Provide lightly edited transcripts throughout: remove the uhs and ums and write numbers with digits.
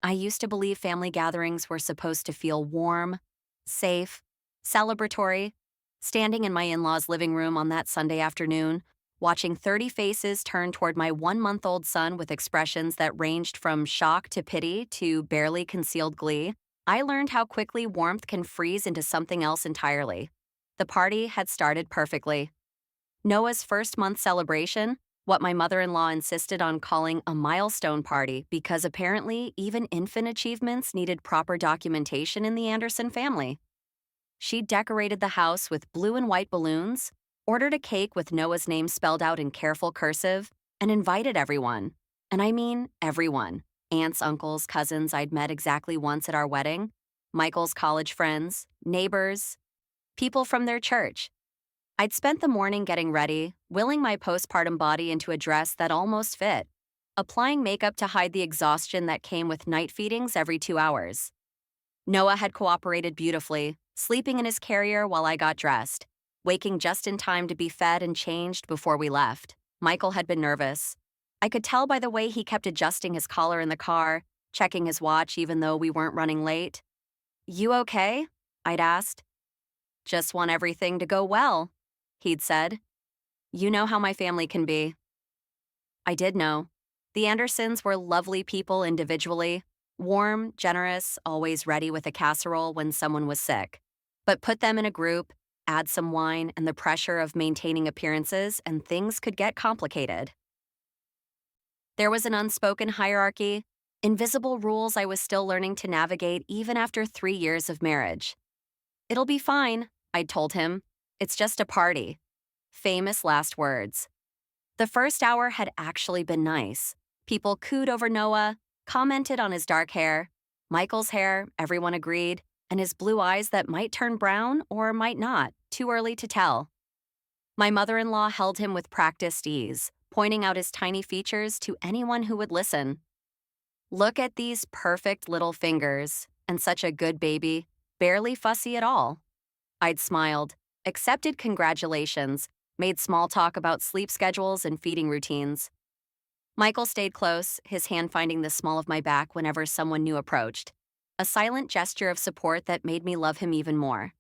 I used to believe family gatherings were supposed to feel warm, safe, celebratory. Standing in my in law's living room on that Sunday afternoon, watching 30 faces turn toward my 1 month old son with expressions that ranged from shock to pity to barely concealed glee, I learned how quickly warmth can freeze into something else entirely. The party had started perfectly. Noah's first month celebration, what my mother in law insisted on calling a milestone party because apparently even infant achievements needed proper documentation in the Anderson family. She decorated the house with blue and white balloons, ordered a cake with Noah's name spelled out in careful cursive, and invited everyone. And I mean everyone. Aunts, uncles, cousins I'd met exactly once at our wedding, Michael's college friends, neighbors, people from their church. I'd spent the morning getting ready, willing my postpartum body into a dress that almost fit, applying makeup to hide the exhaustion that came with night feedings every 2 hours. Noah had cooperated beautifully, sleeping in his carrier while I got dressed, waking just in time to be fed and changed before we left. Michael had been nervous. I could tell by the way he kept adjusting his collar in the car, checking his watch even though we weren't running late. "You okay?" I'd asked. "Just want everything to go well," he'd said. "You know how my family can be." I did know. The Andersons were lovely people individually, warm, generous, always ready with a casserole when someone was sick. But put them in a group, add some wine and the pressure of maintaining appearances, and things could get complicated. There was an unspoken hierarchy, invisible rules I was still learning to navigate even after 3 years of marriage. "It'll be fine," I'd told him. "It's just a party." Famous last words. The first hour had actually been nice. People cooed over Noah, commented on his dark hair, Michael's hair, everyone agreed, and his blue eyes that might turn brown or might not, too early to tell. My mother-in-law held him with practiced ease, pointing out his tiny features to anyone who would listen. "Look at these perfect little fingers, and such a good baby, barely fussy at all." I'd smiled, accepted congratulations, made small talk about sleep schedules and feeding routines. Michael stayed close, his hand finding the small of my back whenever someone new approached, a silent gesture of support that made me love him even more.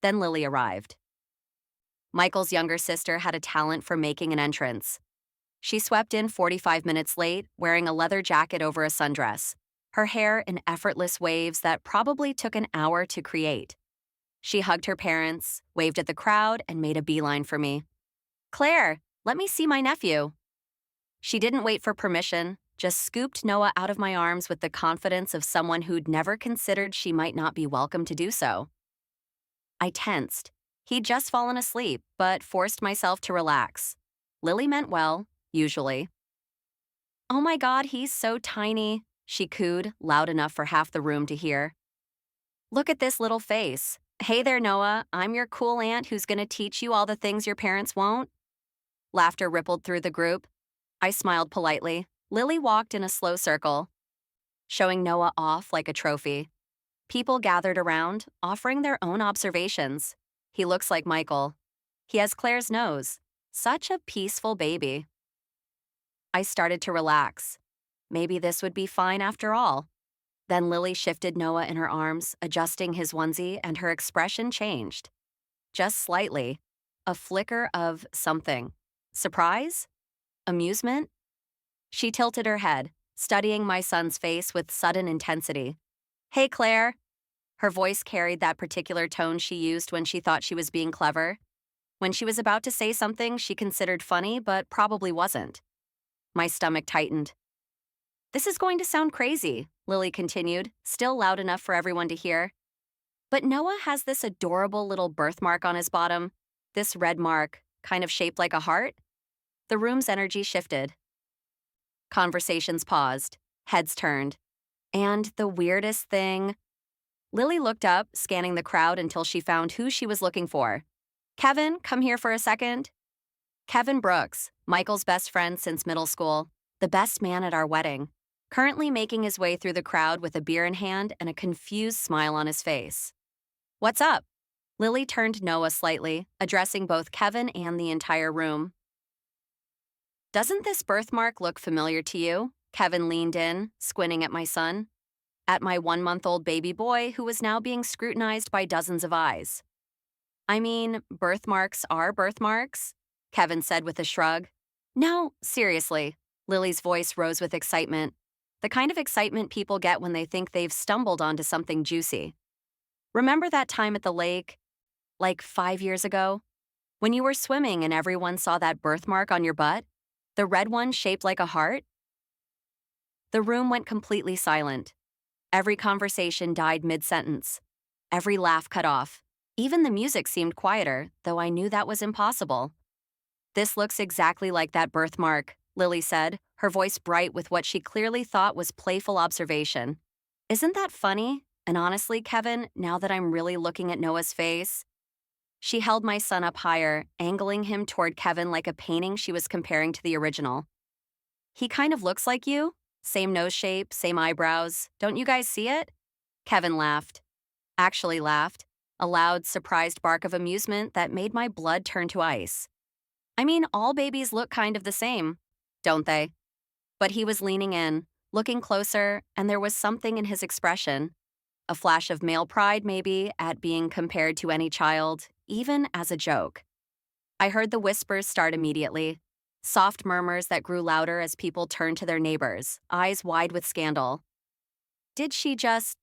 Then Lily arrived. Michael's younger sister had a talent for making an entrance. She swept in 45 minutes late, wearing a leather jacket over a sundress, her hair in effortless waves that probably took an hour to create. She hugged her parents, waved at the crowd, and made a beeline for me. "Claire, let me see my nephew." She didn't wait for permission, just scooped Noah out of my arms with the confidence of someone who'd never considered she might not be welcome to do so. I tensed. He'd just fallen asleep, but forced myself to relax. Lily meant well, usually. "Oh my God, he's so tiny," she cooed, loud enough for half the room to hear. "Look at this little face. Hey there, Noah, I'm your cool aunt who's gonna teach you all the things your parents won't." Laughter rippled through the group. I smiled politely. Lily walked in a slow circle, showing Noah off like a trophy. People gathered around, offering their own observations. "He looks like Michael. He has Claire's nose. Such a peaceful baby." I started to relax. Maybe this would be fine after all. Then Lily shifted Noah in her arms, adjusting his onesie, and her expression changed. Just slightly. A flicker of something. Surprise? Amusement? She tilted her head, studying my son's face with sudden intensity. "Hey, Claire." Her voice carried that particular tone she used when she thought she was being clever. When she was about to say something she considered funny but probably wasn't. My stomach tightened. "This is going to sound crazy," Lily continued, still loud enough for everyone to hear. "But Noah has this adorable little birthmark on his bottom, this red mark, kind of shaped like a heart." The room's energy shifted. Conversations paused, heads turned. And the weirdest thing... Lily looked up, scanning the crowd until she found who she was looking for. "Kevin, come here for a second." Kevin Brooks, Michael's best friend since middle school, the best man at our wedding, currently making his way through the crowd with a beer in hand and a confused smile on his face. "What's up?" Lily turned Noah slightly, addressing both Kevin and the entire room. "Doesn't this birthmark look familiar to you?" Kevin leaned in, squinting at my son, at my 1-month-old baby boy who was now being scrutinized by dozens of eyes. I mean, birthmarks are birthmarks, Kevin said with a shrug. No, seriously. Lily's voice rose with excitement. The kind of excitement people get when they think they've stumbled onto something juicy. Remember that time at the lake, like 5 years ago? When you were swimming and everyone saw that birthmark on your butt? The red one shaped like a heart? The room went completely silent. Every conversation died mid-sentence. Every laugh cut off. Even the music seemed quieter, though I knew that was impossible. This looks exactly like that birthmark, Lily said, her voice bright with what she clearly thought was playful observation. Isn't that funny? And honestly, Kevin, now that I'm really looking at Noah's face, she held my son up higher, angling him toward Kevin like a painting she was comparing to the original. He kind of looks like you. Same nose shape, same eyebrows. Don't you guys see it? Kevin laughed. Actually laughed. A loud, surprised bark of amusement that made my blood turn to ice. I mean, all babies look kind of the same, don't they? But he was leaning in, looking closer, and there was something in his expression. A flash of male pride, maybe, at being compared to any child, even as a joke. I heard the whispers start immediately. Soft murmurs that grew louder as people turned to their neighbors, eyes wide with scandal. Did she just...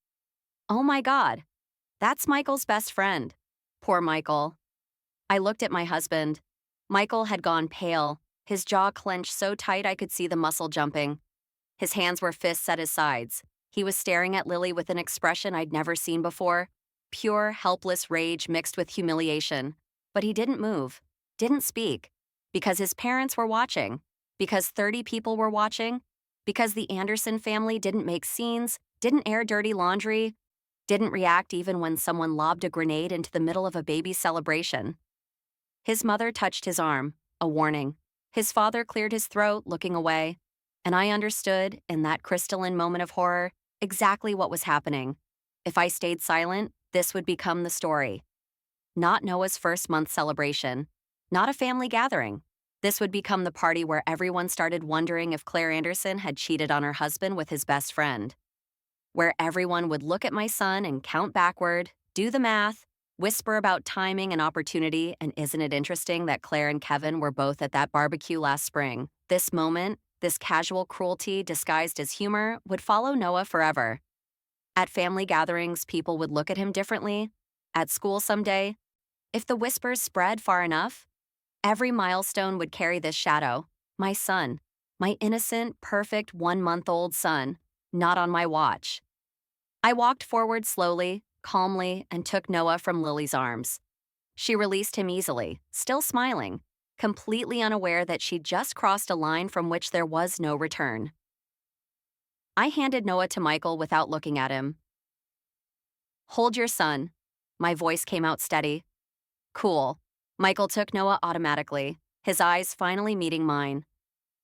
Oh my God. That's Michael's best friend. Poor Michael. I looked at my husband. Michael had gone pale, his jaw clenched so tight I could see the muscle jumping. His hands were fists at his sides. He was staring at Lily with an expression I'd never seen before. Pure, helpless rage mixed with humiliation. But he didn't move, didn't speak. Because his parents were watching, because 30 people were watching, because the Anderson family didn't make scenes, didn't air dirty laundry, didn't react even when someone lobbed a grenade into the middle of a baby's celebration. His mother touched his arm, a warning. His father cleared his throat, looking away, and I understood, in that crystalline moment of horror, exactly what was happening. If I stayed silent, this would become the story. Not Noah's first-month celebration. Not a family gathering. This would become the party where everyone started wondering if Claire Anderson had cheated on her husband with his best friend. Where everyone would look at my son and count backward, do the math, whisper about timing and opportunity, and isn't it interesting that Claire and Kevin were both at that barbecue last spring? This moment, this casual cruelty disguised as humor, would follow Noah forever. At family gatherings, people would look at him differently. At school someday, if the whispers spread far enough, every milestone would carry this shadow. My son. My innocent, perfect 1-month-old son. Not on my watch. I walked forward slowly, calmly, and took Noah from Lily's arms. She released him easily, still smiling, completely unaware that she'd just crossed a line from which there was no return. I handed Noah to Michael without looking at him. Hold your son. My voice came out steady. Cool. Michael took Noah automatically, his eyes finally meeting mine.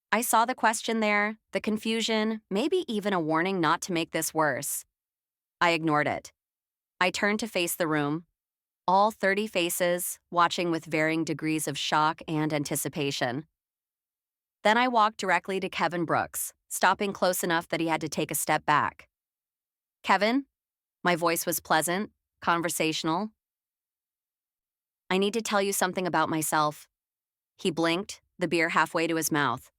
I saw the question there, the confusion, maybe even a warning not to make this worse. I ignored it. I turned to face the room. All 30 faces, watching with varying degrees of shock and anticipation. Then I walked directly to Kevin Brooks, stopping close enough that he had to take a step back. Kevin? My voice was pleasant, conversational. I need to tell you something about myself. He blinked, the beer halfway to his mouth.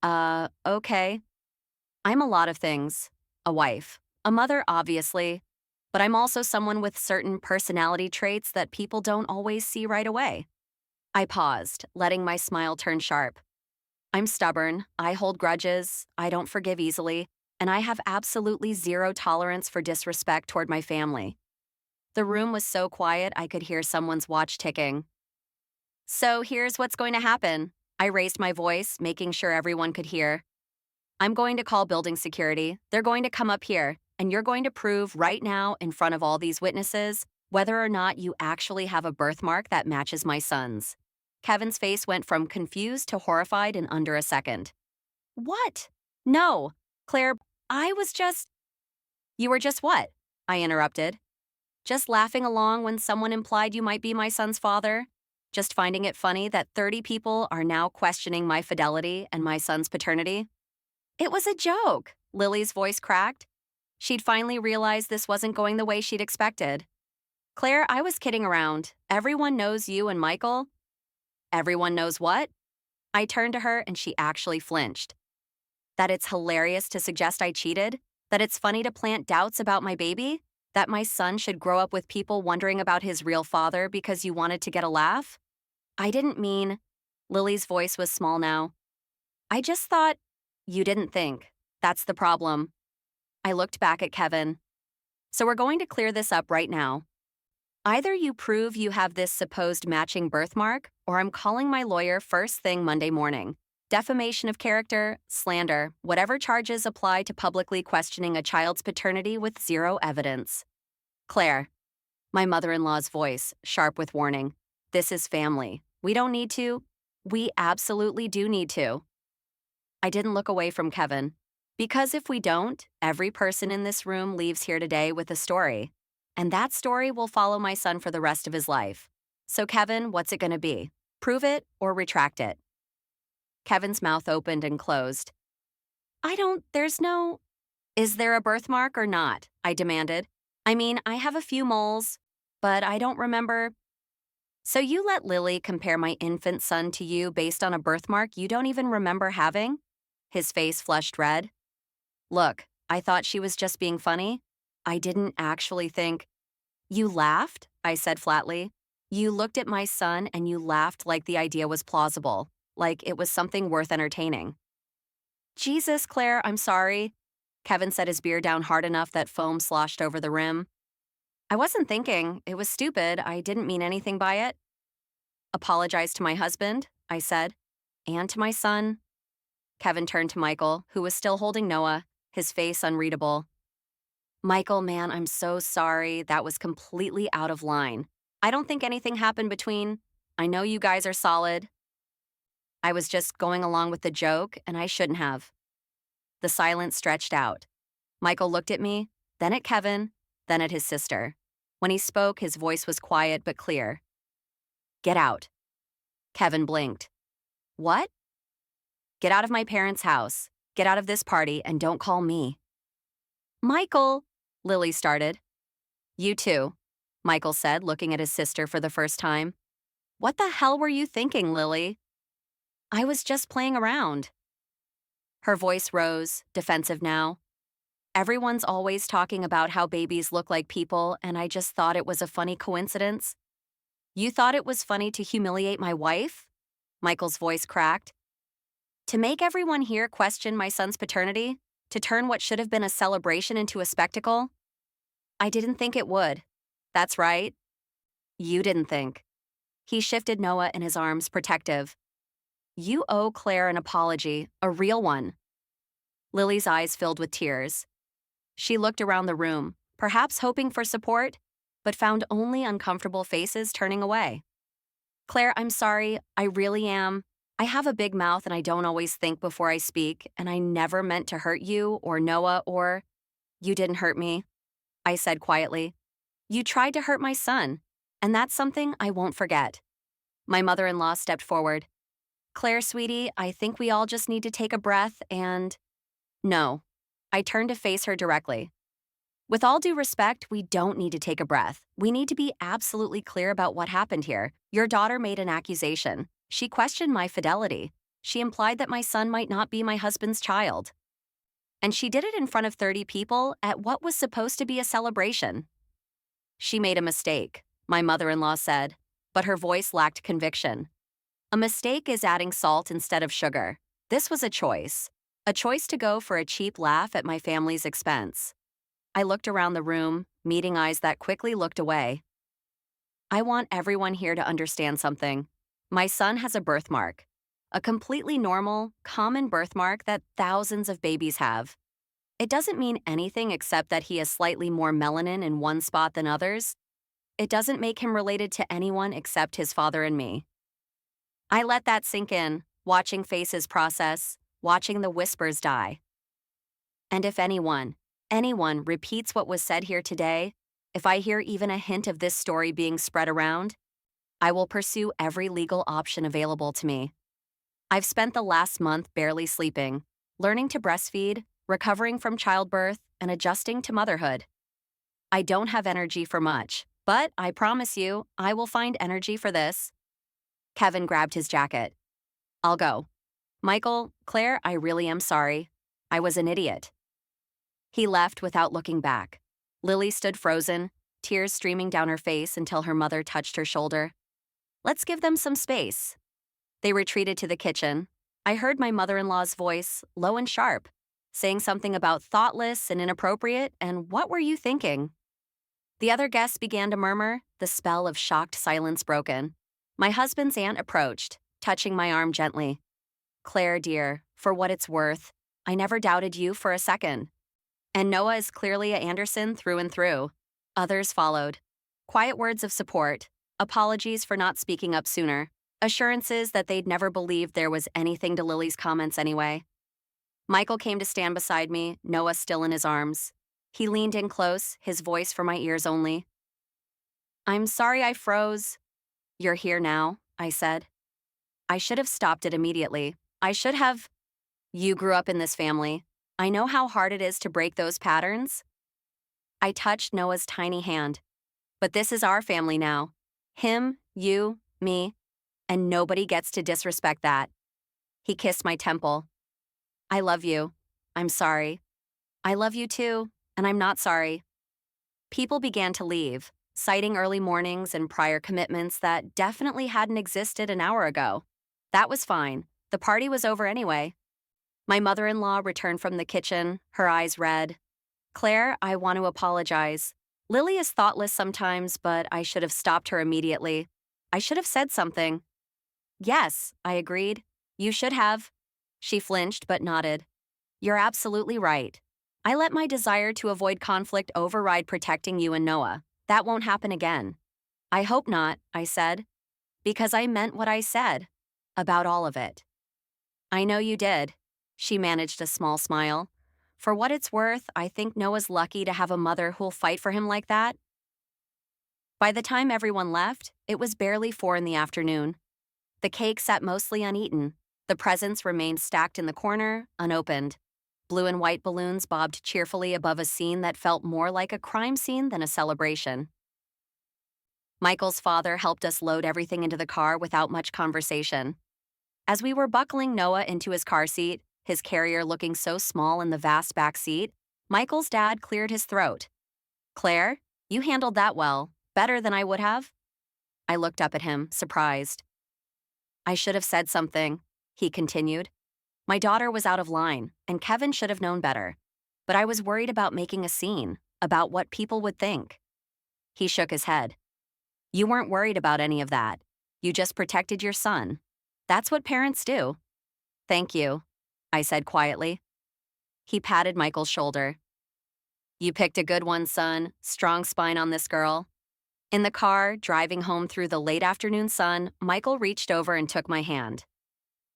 Okay. I'm a lot of things. A wife. A mother, obviously. But I'm also someone with certain personality traits that people don't always see right away. I paused, letting my smile turn sharp. I'm stubborn, I hold grudges, I don't forgive easily, and I have absolutely zero tolerance for disrespect toward my family. The room was so quiet I could hear someone's watch ticking. So here's what's going to happen. I raised my voice, making sure everyone could hear. I'm going to call building security. They're going to come up here, and you're going to prove right now in front of all these witnesses whether or not you actually have a birthmark that matches my son's. Kevin's face went from confused to horrified in under a second. What? No, Claire, I was just... You were just what? I interrupted. Just laughing along when someone implied you might be my son's father? Just finding it funny that 30 people are now questioning my fidelity and my son's paternity? It was a joke, Lily's voice cracked. She'd finally realized this wasn't going the way she'd expected. Claire, I was kidding around. Everyone knows you and Michael. Everyone knows what? I turned to her and she actually flinched. That it's hilarious to suggest I cheated? That it's funny to plant doubts about my baby? That my son should grow up with people wondering about his real father because you wanted to get a laugh? I didn't mean. Lily's voice was small now. I just thought. You didn't think. That's the problem. I looked back at Kevin. So we're going to clear this up right now. Either you prove you have this supposed matching birthmark, or I'm calling my lawyer first thing Monday morning. Defamation of character, slander, whatever charges apply to publicly questioning a child's paternity with zero evidence. Claire. My mother-in-law's voice, sharp with warning. This is family. We don't need to. We absolutely do need to. I didn't look away from Kevin. Because if we don't, every person in this room leaves here today with a story. And that story will follow my son for the rest of his life. So Kevin, what's it going to be? Prove it or retract it? Kevin's mouth opened and closed. There's no... Is there a birthmark or not? I demanded. I mean, I have a few moles, but I don't remember... So you let Lily compare my infant son to you based on a birthmark you don't even remember having? His face flushed red. Look, I thought she was just being funny. I didn't actually think. You laughed? I said flatly. You looked at my son and you laughed like the idea was plausible, like it was something worth entertaining. Jesus, Claire, I'm sorry. Kevin set his beer down hard enough that foam sloshed over the rim. I wasn't thinking. It was stupid. I didn't mean anything by it. Apologize to my husband, I said, and to my son. Kevin turned to Michael, who was still holding Noah, his face unreadable. Michael, man, I'm so sorry. That was completely out of line. I don't think anything happened between. I know you guys are solid. I was just going along with the joke, and I shouldn't have. The silence stretched out. Michael looked at me, then at Kevin, then at his sister. When he spoke, his voice was quiet but clear. Get out. Kevin blinked. What? Get out of my parents' house. Get out of this party and don't call me. Michael, Lily started. You too, Michael said, looking at his sister for the first time. What the hell were you thinking, Lily? I was just playing around. Her voice rose, defensive now. Everyone's always talking about how babies look like people, and I just thought it was a funny coincidence. You thought it was funny to humiliate my wife? Michael's voice cracked. To make everyone here question my son's paternity? To turn what should have been a celebration into a spectacle? I didn't think it would. That's right. You didn't think. He shifted Noah in his arms, protective. You owe Claire an apology, a real one. Lily's eyes filled with tears. She looked around the room, perhaps hoping for support, but found only uncomfortable faces turning away. Claire, I'm sorry. I really am. I have a big mouth and I don't always think before I speak, and I never meant to hurt you or Noah or... You didn't hurt me, I said quietly. You tried to hurt my son, and that's something I won't forget. My mother-in-law stepped forward. Claire, sweetie, I think we all just need to take a breath and... No. I turned to face her directly. With all due respect, we don't need to take a breath. We need to be absolutely clear about what happened here. Your daughter made an accusation. She questioned my fidelity. She implied that my son might not be my husband's child. And she did it in front of 30 people at what was supposed to be a celebration. She made a mistake, my mother-in-law said, but her voice lacked conviction. A mistake is adding salt instead of sugar. This was a choice to go for a cheap laugh at my family's expense. I looked around the room, meeting eyes that quickly looked away. I want everyone here to understand something. My son has a birthmark, a completely normal, common birthmark that thousands of babies have. It doesn't mean anything except that he has slightly more melanin in one spot than others. It doesn't make him related to anyone except his father and me. I let that sink in, watching faces process, watching the whispers die. And if anyone repeats what was said here today, if I hear even a hint of this story being spread around, I will pursue every legal option available to me. I've spent the last month barely sleeping, learning to breastfeed, recovering from childbirth, and adjusting to motherhood. I don't have energy for much, but I promise you, I will find energy for this. Kevin grabbed his jacket. I'll go. Michael, Claire, I really am sorry. I was an idiot. He left without looking back. Lily stood frozen, tears streaming down her face until her mother touched her shoulder. Let's give them some space. They retreated to the kitchen. I heard my mother-in-law's voice, low and sharp, saying something about thoughtless and inappropriate, and what were you thinking? The other guests began to murmur, the spell of shocked silence broken. My husband's aunt approached, touching my arm gently. Claire, dear, for what it's worth, I never doubted you for a second. And Noah is clearly a Anderson through and through. Others followed. Quiet words of support, apologies for not speaking up sooner, assurances that they'd never believed there was anything to Lily's comments anyway. Michael came to stand beside me, Noah still in his arms. He leaned in close, his voice for my ears only. I'm sorry I froze. You're here now, I said. I should have stopped it immediately. I should have. You grew up in this family. I know how hard it is to break those patterns. I touched Noah's tiny hand. But this is our family now. Him, you, me, and nobody gets to disrespect that. He kissed my temple. I love you. I'm sorry. I love you too, and I'm not sorry. People began to leave, citing early mornings and prior commitments that definitely hadn't existed an hour ago. That was fine. The party was over anyway. My mother-in-law returned from the kitchen, her eyes red. Claire, I want to apologize. Lily is thoughtless sometimes, but I should have stopped her immediately. I should have said something. Yes, I agreed. You should have. She flinched but nodded. You're absolutely right. I let my desire to avoid conflict override protecting you and Noah. That won't happen again. I hope not, I said. Because I meant what I said. About all of it. I know you did. She managed a small smile. For what it's worth, I think Noah's lucky to have a mother who'll fight for him like that. By the time everyone left, it was barely 4 in the afternoon. The cake sat mostly uneaten. The presents remained stacked in the corner, unopened. Blue and white balloons bobbed cheerfully above a scene that felt more like a crime scene than a celebration. Michael's father helped us load everything into the car without much conversation. As we were buckling Noah into his car seat, his carrier looking so small in the vast back seat, Michael's dad cleared his throat. Claire, you handled that well, better than I would have. I looked up at him, surprised. I should have said something, he continued. My daughter was out of line, and Kevin should have known better. But I was worried about making a scene, about what people would think. He shook his head. You weren't worried about any of that. You just protected your son. That's what parents do. Thank you, I said quietly. He patted Michael's shoulder. You picked a good one, son. Strong spine on this girl. In the car, driving home through the late afternoon sun, Michael reached over and took my hand.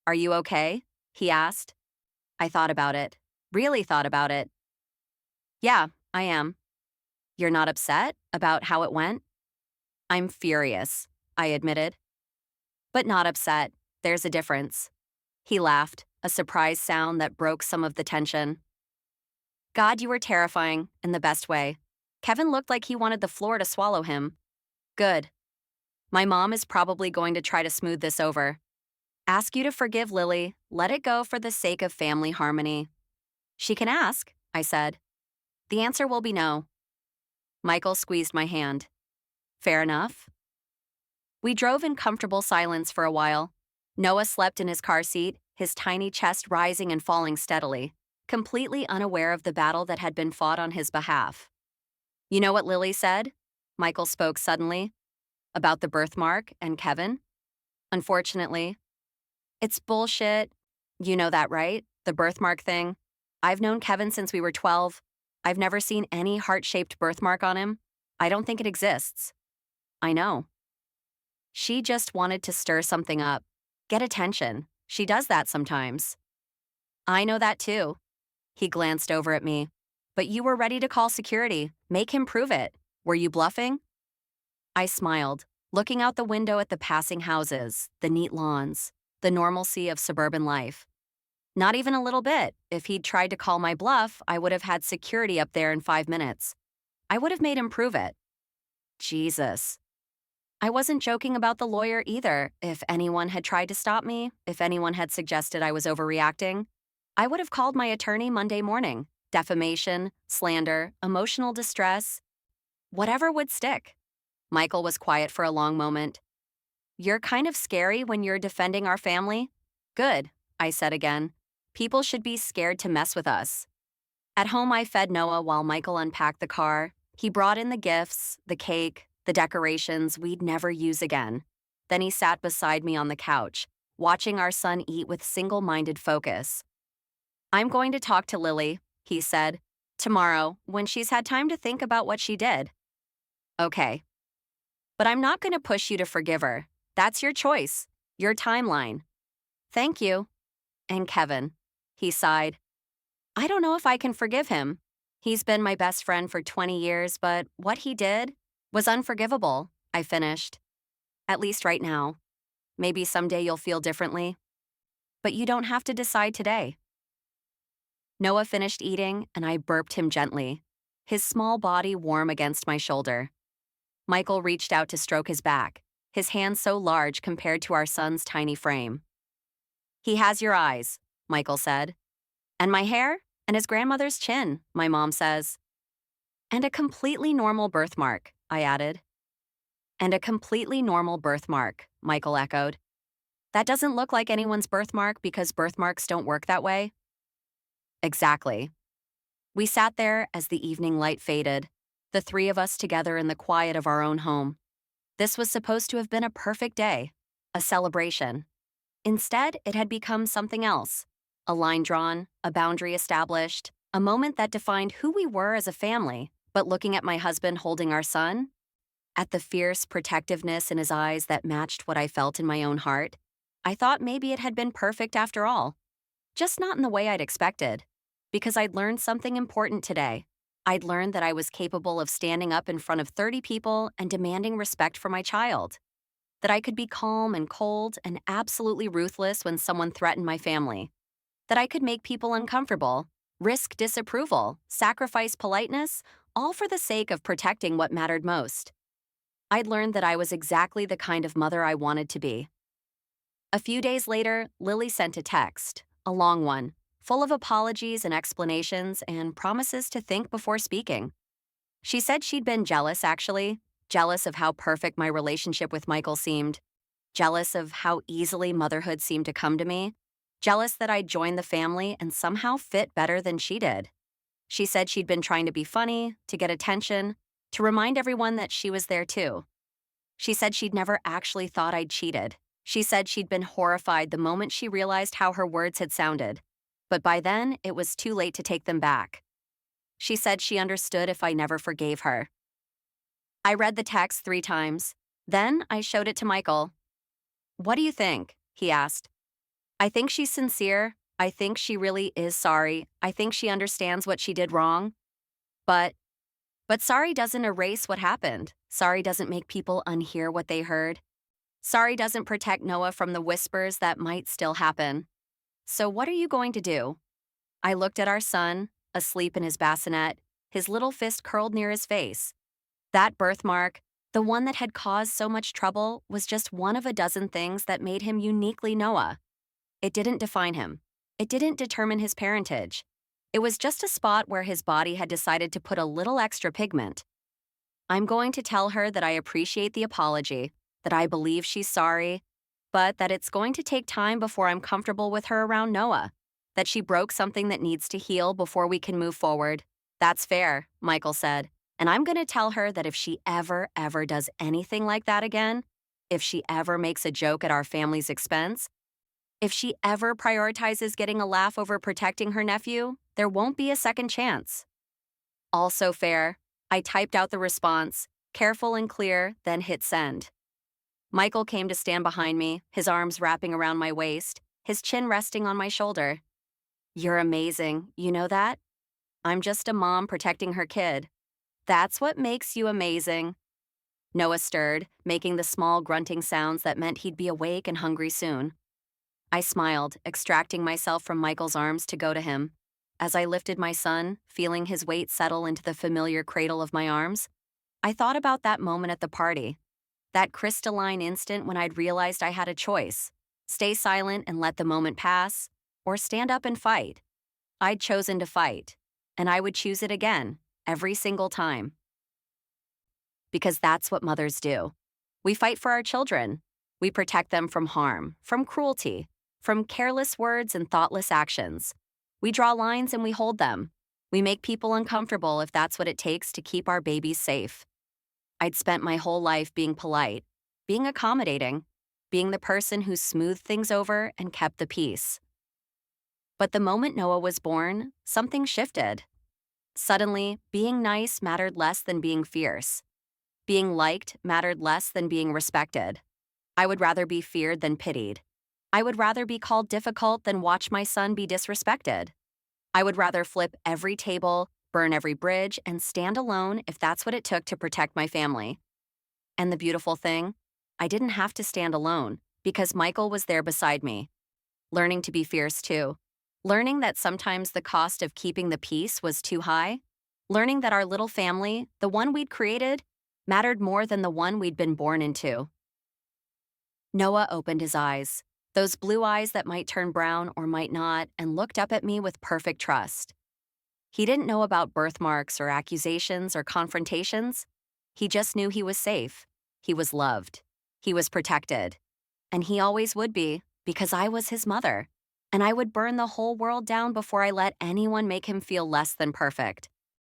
Are you okay? He asked. I thought about it. Really thought about it. Yeah, I am. You're not upset about how it went? I'm furious, I admitted. But not upset. There's a difference. He laughed, a surprise sound that broke some of the tension. God, you were terrifying, in the best way. Kevin looked like he wanted the floor to swallow him. Good. My mom is probably going to try to smooth this over. Ask you to forgive Lily. Let it go for the sake of family harmony. She can ask, I said. The answer will be no. Michael squeezed my hand. Fair enough. We drove in comfortable silence for a while. Noah slept in his car seat, his tiny chest rising and falling steadily, completely unaware of the battle that had been fought on his behalf. You know what Lily said? Michael spoke suddenly. About the birthmark and Kevin? Unfortunately. It's bullshit. You know that, right? The birthmark thing. I've known Kevin since we were 12. I've never seen any heart-shaped birthmark on him. I don't think it exists. I know. She just wanted to stir something up. Get attention. She does that sometimes. I know that too. He glanced over at me. But you were ready to call security. Make him prove it. Were you bluffing? I smiled, looking out the window at the passing houses, the neat lawns, the normalcy of suburban life. Not even a little bit. If he'd tried to call my bluff, I would have had security up there in 5 minutes. I would have made him prove it. Jesus. I wasn't joking about the lawyer either. If anyone had tried to stop me, if anyone had suggested I was overreacting, I would have called my attorney Monday morning. Defamation, slander, emotional distress, whatever would stick. Michael was quiet for a long moment. You're kind of scary when you're defending our family. Good, I said again. People should be scared to mess with us. At home, I fed Noah while Michael unpacked the car. He brought in the gifts, the cake, the decorations we'd never use again. Then he sat beside me on the couch, watching our son eat with single-minded focus. I'm going to talk to Lily, he said, tomorrow, when she's had time to think about what she did. Okay. But I'm not going to push you to forgive her. That's your choice, your timeline. Thank you. And Kevin, he sighed. I don't know if I can forgive him. He's been my best friend for 20 years, but what he did was unforgivable, I finished. At least right now. Maybe someday you'll feel differently. But you don't have to decide today. Noah finished eating, and I burped him gently, his small body warm against my shoulder. Michael reached out to stroke his back, his hand so large compared to our son's tiny frame. He has your eyes, Michael said. And my hair, and his grandmother's chin, my mom says. And a completely normal birthmark, I added. And a completely normal birthmark, Michael echoed. That doesn't look like anyone's birthmark because birthmarks don't work that way. Exactly. We sat there as the evening light faded, the three of us together in the quiet of our own home. This was supposed to have been a perfect day, a celebration. Instead, it had become something else. A line drawn, a boundary established, a moment that defined who we were as a family. But looking at my husband holding our son, at the fierce protectiveness in his eyes that matched what I felt in my own heart, I thought maybe it had been perfect after all. Just not in the way I'd expected. Because I'd learned something important today. I'd learned that I was capable of standing up in front of 30 people and demanding respect for my child. That I could be calm and cold and absolutely ruthless when someone threatened my family. That I could make people uncomfortable, risk disapproval, sacrifice politeness, all for the sake of protecting what mattered most. I'd learned that I was exactly the kind of mother I wanted to be. A few days later, Lily sent a text, a long one, full of apologies and explanations and promises to think before speaking. She said she'd been jealous, actually, jealous of how perfect my relationship with Michael seemed, jealous of how easily motherhood seemed to come to me, jealous that I'd joined the family and somehow fit better than she did. She said she'd been trying to be funny, to get attention, to remind everyone that she was there too. She said she'd never actually thought I'd cheated. She said she'd been horrified the moment she realized how her words had sounded. But by then, it was too late to take them back. She said she understood if I never forgave her. I read the text 3 times. Then I showed it to Michael. What do you think? He asked. I think she's sincere. I think she really is sorry. I think she understands what she did wrong. But sorry doesn't erase what happened. Sorry doesn't make people unhear what they heard. Sorry doesn't protect Noah from the whispers that might still happen. So what are you going to do? I looked at our son, asleep in his bassinet, his little fist curled near his face. That birthmark, the one that had caused so much trouble, was just one of a dozen things that made him uniquely Noah. It didn't define him. It didn't determine his parentage. It was just a spot where his body had decided to put a little extra pigment. I'm going to tell her that I appreciate the apology, that I believe she's sorry, but that it's going to take time before I'm comfortable with her around Noah, that she broke something that needs to heal before we can move forward. That's fair, Michael said, and I'm going to tell her that if she ever does anything like that again, if she ever makes a joke at our family's expense, if she ever prioritizes getting a laugh over protecting her nephew, there won't be a second chance. Also fair, I typed out the response, careful and clear, then hit send. Michael came to stand behind me, his arms wrapping around my waist, his chin resting on my shoulder. You're amazing, you know that? I'm just a mom protecting her kid. That's what makes you amazing. Noah stirred, making the small grunting sounds that meant he'd be awake and hungry soon. I smiled, extracting myself from Michael's arms to go to him. As I lifted my son, feeling his weight settle into the familiar cradle of my arms, I thought about that moment at the party, that crystalline instant when I'd realized I had a choice: stay silent and let the moment pass, or stand up and fight. I'd chosen to fight, and I would choose it again, every single time. Because that's what mothers do. We fight for our children. We protect them from harm, from cruelty, from careless words and thoughtless actions. We draw lines and we hold them. We make people uncomfortable if that's what it takes to keep our babies safe. I'd spent my whole life being polite, being accommodating, being the person who smoothed things over and kept the peace. But the moment Noah was born, something shifted. Suddenly, being nice mattered less than being fierce. Being liked mattered less than being respected. I would rather be feared than pitied. I would rather be called difficult than watch my son be disrespected. I would rather flip every table, burn every bridge, and stand alone if that's what it took to protect my family. And the beautiful thing? I didn't have to stand alone, because Michael was there beside me, learning to be fierce too. Learning that sometimes the cost of keeping the peace was too high. Learning that our little family, the one we'd created, mattered more than the one we'd been born into. Noah opened his eyes, those blue eyes that might turn brown or might not, and looked up at me with perfect trust. He didn't know about birthmarks or accusations or confrontations. He just knew he was safe. He was loved. He was protected. And he always would be, because I was his mother. And I would burn the whole world down before I let anyone make him feel less than perfect.